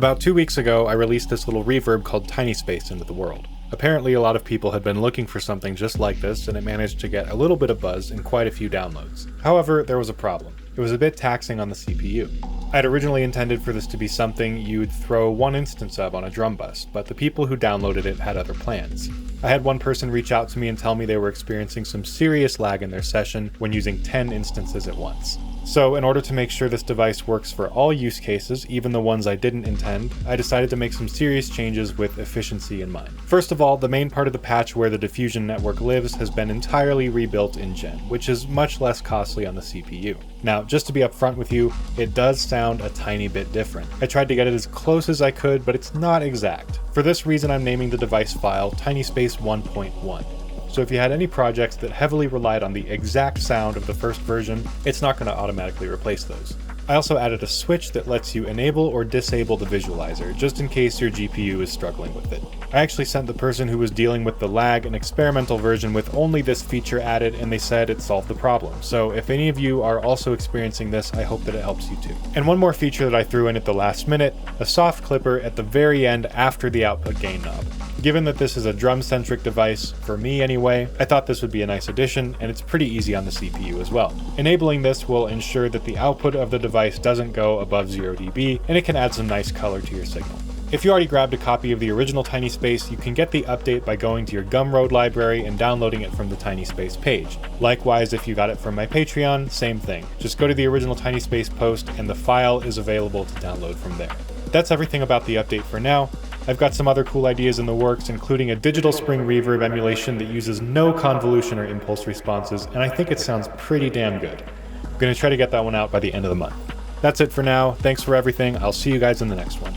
About 2 weeks ago, I released this little reverb called Tinyspace into the world. Apparently, a lot of people had been looking for something just like this, and it managed to get a little bit of buzz and quite a few downloads. However, there was a problem. It was a bit taxing on the CPU. I had originally intended for this to be something you'd throw one instance of on a drum bus, but the people who downloaded it had other plans. I had one person reach out to me and tell me they were experiencing some serious lag in their session when using 10 instances at once. So, in order to make sure this device works for all use cases, even the ones I didn't intend, I decided to make some serious changes with efficiency in mind. First of all, the main part of the patch where the diffusion network lives has been entirely rebuilt in Gen, which is much less costly on the CPU. Now, just to be upfront with you, it does sound a tiny bit different. I tried to get it as close as I could, but it's not exact. For this reason, I'm naming the device file Tinyspace 1.1. So if you had any projects that heavily relied on the exact sound of the first version, it's not going to automatically replace those. I also added a switch that lets you enable or disable the visualizer, just in case your GPU is struggling with it. I actually sent the person who was dealing with the lag an experimental version with only this feature added, and they said it solved the problem. So if any of you are also experiencing this, I hope that it helps you too. And one more feature that I threw in at the last minute, a soft clipper at the very end after the output gain knob. Given that this is a drum-centric device, for me anyway, I thought this would be a nice addition, and it's pretty easy on the CPU as well. Enabling this will ensure that the output of the device doesn't go above 0 dB, and it can add some nice color to your signal. If you already grabbed a copy of the original Tinyspace, you can get the update by going to your Gumroad library and downloading it from the Tinyspace page. Likewise, if you got it from my Patreon, same thing. Just go to the original Tinyspace post, and the file is available to download from there. That's everything about the update for now. I've got some other cool ideas in the works, including a digital spring reverb emulation that uses no convolution or impulse responses, and I think it sounds pretty damn good. I'm going to try to get that one out by the end of the month. That's it for now. Thanks for everything. I'll see you guys in the next one.